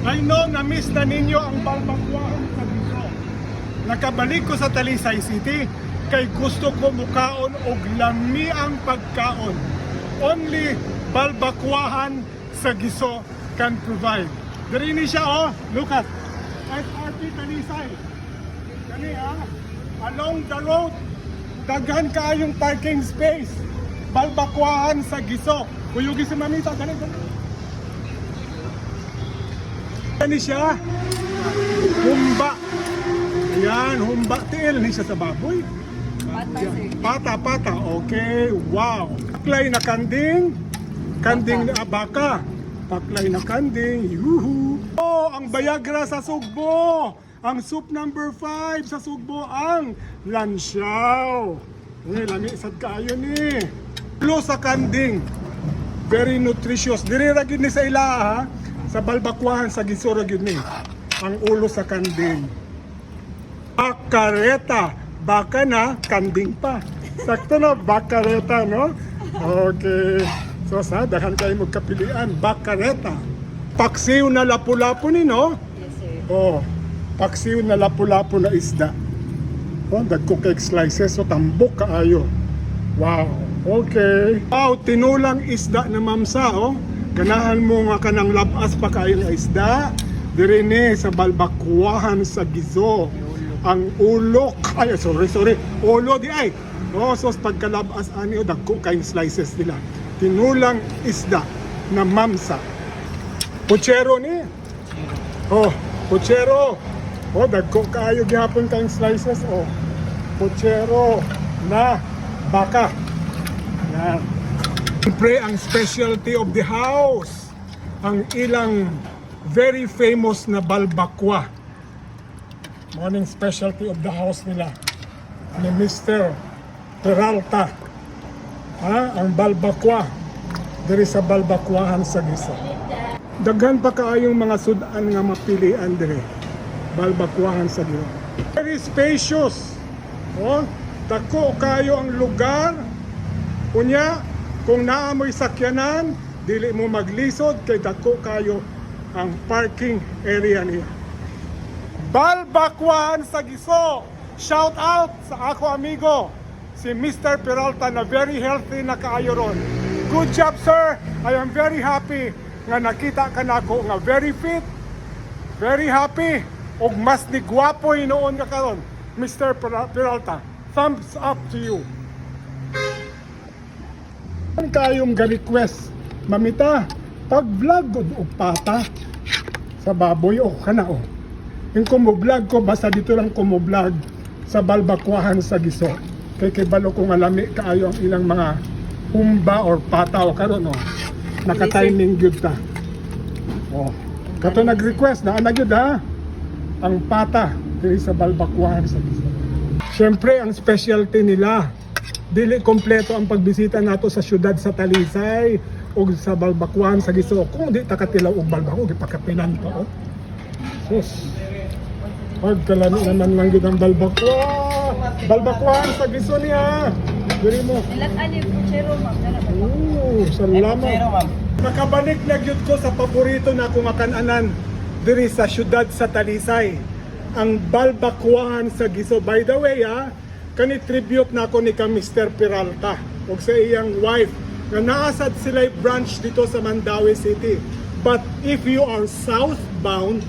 I know na miss na ninyo ang balbakuan sa Giso. Nakabalik ko sa Talisay City kay gusto ko mukaon og lami ang pagkaon. Only balbakuahan sa Giso can provide. Diri ni siya oh, look at FRP Talisay. Kani along the road, daghan kaayong parking space. Balbakuahan sa Giso. Kuyugi si Mamita, ganito. Kani siya, humba. Ayan, humba. Tiil ni siya sa baboy. Pata. Okay, wow. Paklay na kanding. Kanding na baka. Paklay na kanding. Yuhu. Oh, ang Viagra sa Sugbo. Ang soup number 5 sa Sugbo ang lansiaw. Lami sad kaayo ni. Ulo sa kanding. Very nutritious. Diri ra gid ni sa ila ha. Sa balbakuahan sa Giso ra gid ni. Ang ulo sa kanding. Bakareta. Baka na, kanding pa. Sakto na, bakareta, no? Okay. So, daghan kayo magkapilian. Bakareta. Paksiw na lapu-lapu ni, no? Yes, sir. Oh, paksiw na lapu-lapu na isda. Oh, dagko cake slices. So, tambok kaayo. Wow. Okay. Wow, tinulang isda na mamsa, oh. Ganahan mo nga kanang labas pa kayo na isda. Diri ni sa balbakuahan sa Giso. Ang ulok, ay sorry, ulo di ay. Oh, so pagkalabas ani o dagko kayong slices nila. Tinulang isda na mamsa. Puchero ni. Oh, puchero. Oh, dagko kayo gihapon kayong slices oh. Puchero na baka. Yan. Siyempre ang specialty of the house. Ang ilang very famous na balbakwa. Morning specialty of the house nila ni Mr. Peralta. Ang balbakwa diri sa balbakuahan sa Giso. Daghan pa kaayong mga sudan nga mapilian diri. Balbakuahan sa Giso. Very spacious. Oh, dako kayo ang lugar. Unya, kung naamoy sakyanan, dili mo maglisod kay dako kayo ang parking area niya. Balbakuahan sa Giso. Shout out sa ako amigo, si Mr. Peralta na very healthy na kaayo ron. Good job sir. I am very happy nga nakita ka nako nga very fit, very happy, ug mas ni gwapo noon ka karon. Mr. Peralta, thumbs up to you. Ano kayong ga-request? Mamita, pag-vlog og pata sa baboy o kana o. Yung kumublog ko, basta dito lang kumublog sa balbakuahan sa Giso. Kay balo ko nga lami kaayo ang ilang mga humba or pata o karon oh. Naka-timing gyud ta. Oh. Kato nag-request na gyud ha. Ang pata diri sa balbakuahan sa Giso. Syempre ang specialty nila. Dili kompleto ang pagbisita nato sa syudad sa Talisay o sa balbakuahan sa Giso. Kung di ta katilaw og balbako, gipakapilan pa oh. Sus. Pagkalami naman lang yun ang balbakwa. Balbakuahan sa Giso niya. Diri mo. Nilat-an yung puchero, ma'am. Salamat. Nakabalik na yun ko sa paborito na kumakanan diri sa syudad sa Talisay. Ang balbakuahan sa Giso. By the way, kani-tribute na ako ni ka Mr. Peralta o sa iyang wife na naasad sila branch dito sa Mandaue City. But if you are southbound,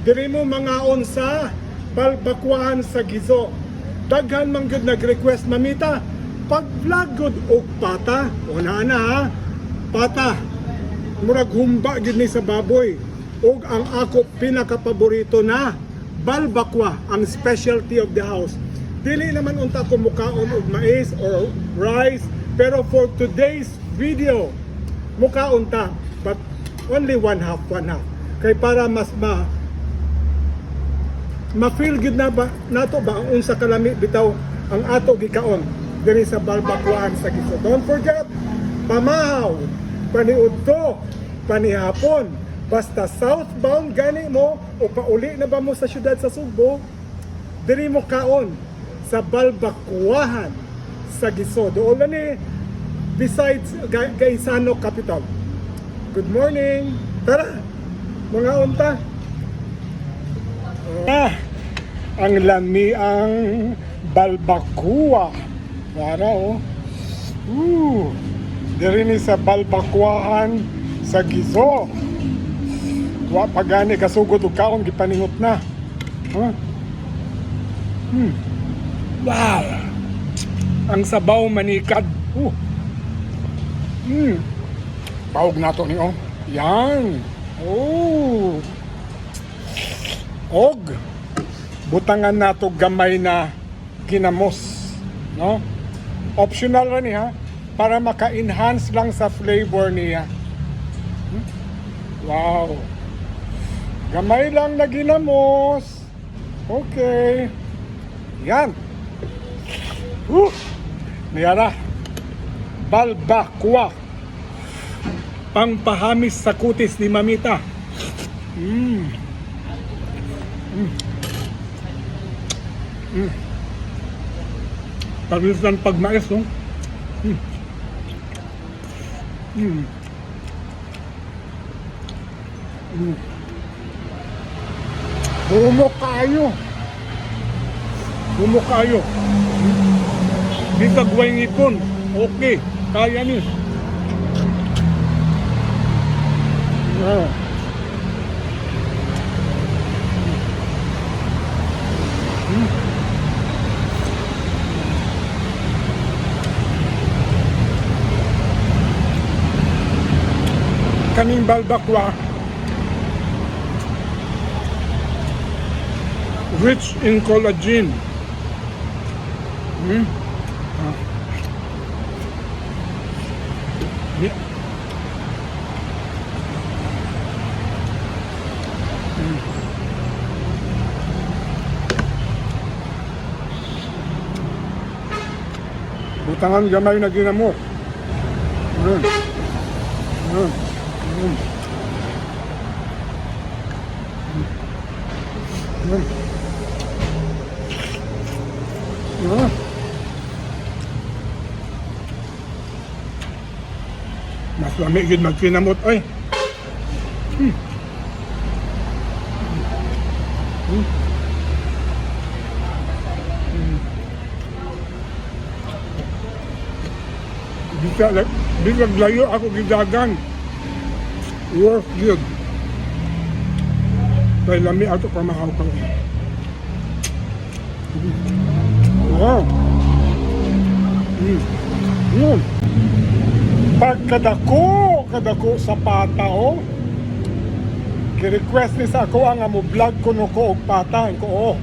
diri mo mga onsa balbakuahan sa Giso. Daghan man gyud nag-request mamita pag-vlog gud og pata. Una na ha. Pata. Murag humba gid ni sa baboy. Og ang ako pinaka-paborito na balbakwa, ang specialty of the house. Dili naman unta ko mukaon og mais or rice, pero for today's video mukaon ta, but only one half. Kay para mas ma-feel good na ba nato ba ang unsa kalami bitaw ang ato gikaon diri sa balbakuahan sa Giso. Don't forget, pamahaw, paniudto, panihapon, basta southbound gani mo o pauli na ba mo sa syudad sa Sugbo, diri mo kaon sa balbakuahan sa Giso. Doon na ni besides Gaisano Capital. Good morning. Tara, mga unta. Ah, ang lami ang balbakua. Para oh. Diri ni sa balbakuahan sa Gizo. Wa pagani kasugod og kaon gipaningot na. Huh? Wow. Ang sabaw manikad. Paog na to ni oh. Yan. Oh. Og butangan nato gamay na ginamos, no? Optional ra ni ha para maka-enhance lang sa flavor niya. Wow. Gamay lang na ginamos. Okay. Yan. Niyara. Balbakwa. Pangpahamis sa kutis ni Mamita. Paris ng pagmais, no? Humok kayo. Humok kayo. Di kagway ngipon. Okay. Kaya ni. Kaning balbakwa rich in collagen. Butangan gamay na ginamok. Mas lamig yun magkinamot ay. Bisa layo ako gidagan. Worth good. Kaya lami ato pamahaw ka. Wow. Pagkadako sa pata oh. Ki-request ni sa ako nga mo vlog ko no ko og pata ko oh.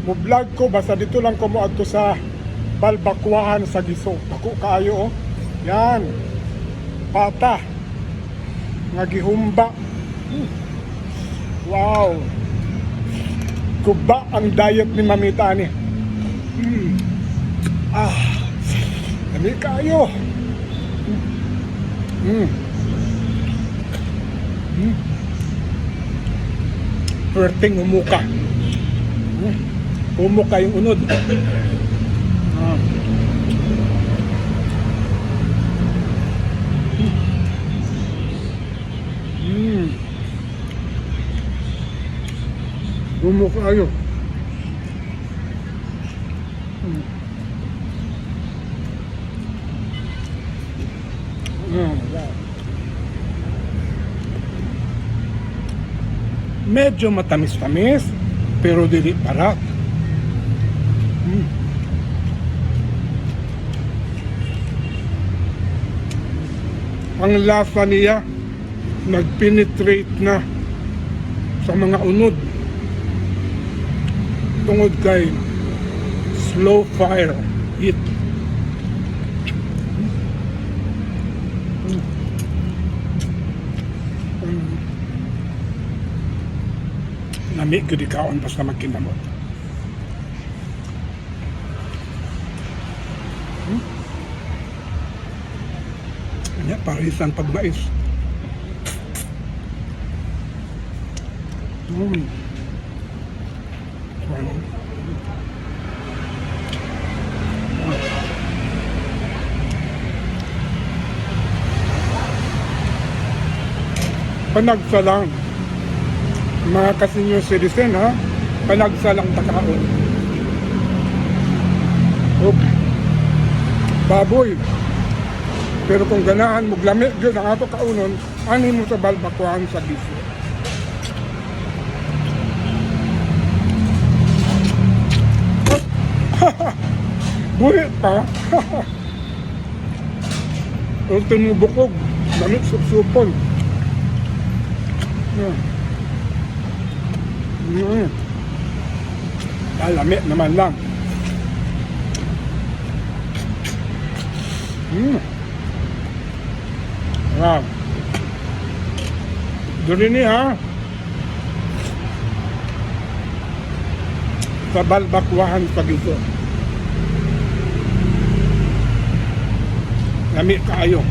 Mo vlog ko basta dito lang ko mo adto sa balbakwahan sa Gizo. Ako kaayo oh. Yan. Pata. Nga gihumba. Wow. Kuba ang diet ni Mamita ni. Dami kayo. Perting umuka. Umuka yung unod. Umuka ayo. Medyo matamis-tamis pero dili parat. Ang lasa niya nagpenetrate na sa mga unod tungod kay slow fire heat. Nami ko di kaon basta magkinamot. Anya parisan pagmais. Panagsa lang mga ka-senior citizen ha, Panagsa lang takaon. Oh, baboy. Pero kung ganahan mo glami gyud ang ato kaunon, ani mo sa balbakuan sa bisyo. Buhi pa. Ang tinubukog, damit supsupon. Lami naman lang. Wow. Doon ni ha. Sa balbakwahan pag ito. Lami kaayo.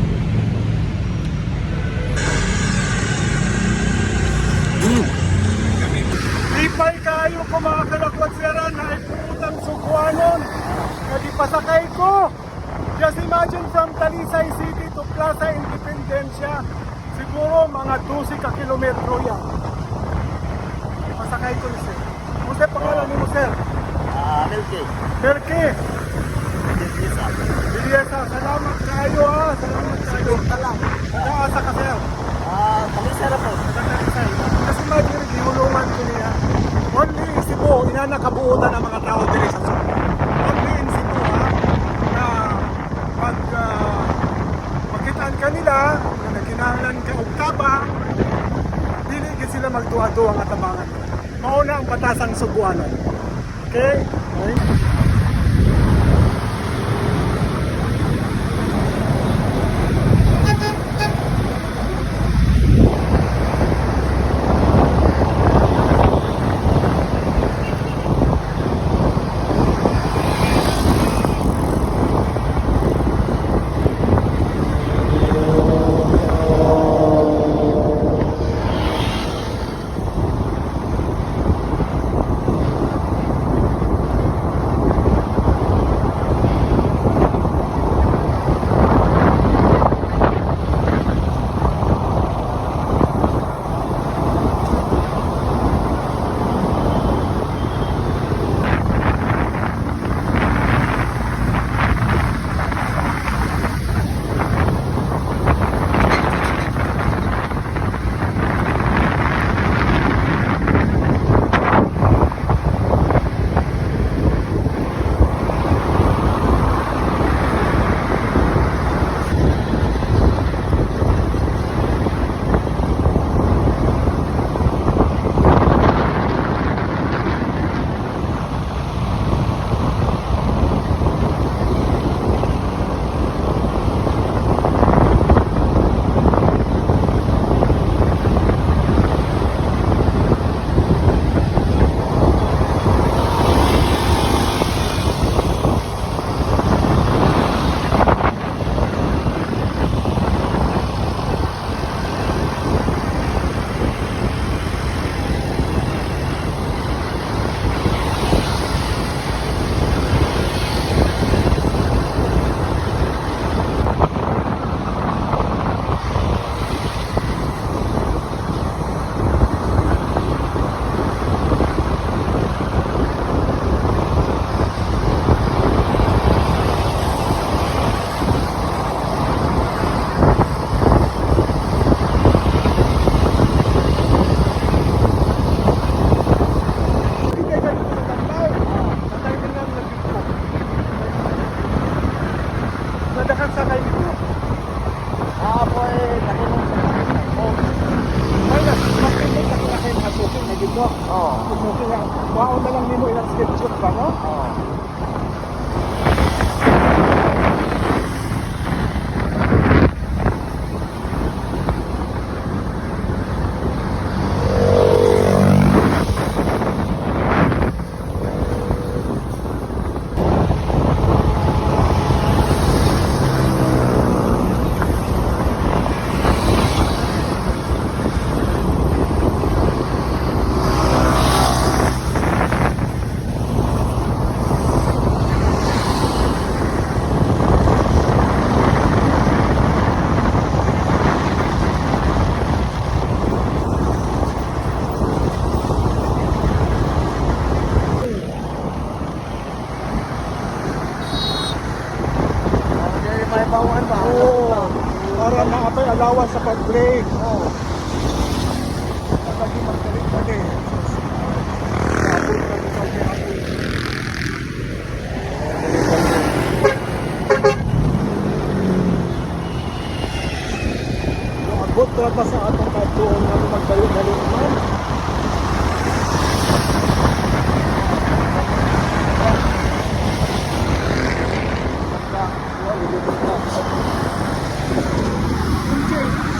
Lipay kaayo ko mga kalakwatsiran na iputang sukwanon. Nagipasakay ko. Just imagine from Talisay City to Plaza Independencia. Siguro mga 12 ka kilometro yan. Pasakay ko ni sir. Muse pangalan ni mo sir? Melky. Merke. Desa. Biliesa, salamat kayo ha. Salamat kayo. Nag-aasa ka sir. Kamisara po. Kasi imagine, gihulungan ko niya. Only in Cebu, inanakabuutan ng mga tao dito sa Cebu. Only in Cebu ha. Na pagkitaan ka nila, na naginahanglan ka og tabang, dili gid sila magduwa-duwa nga tabangan. Mauna ang batasang Subuanon. Okay? Okay? Nadakan sa kayo dito. Ako nakinom sa Ay, makinig ka na kayo mga suking na dito. Oo. Suking na. Wow na lang nimo ilang sketchup ba, no? Oo. lagi magdali-dali. Abot na ito kay ako. Yung abot na pa sa atong katuon na magdali-dali naman.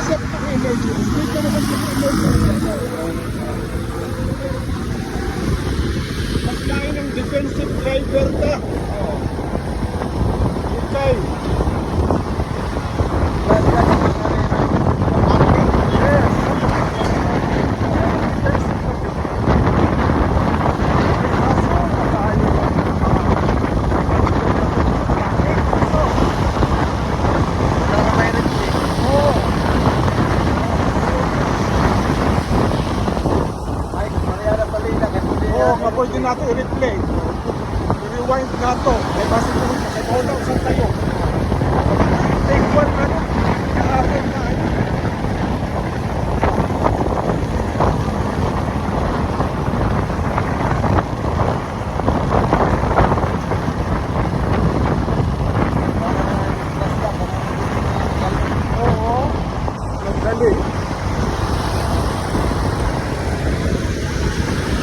Set ang energy. Dito naman yung energy. Mas lain ng defensive driver ka. Okay. Yes. Oh, kapag din natin i-replay.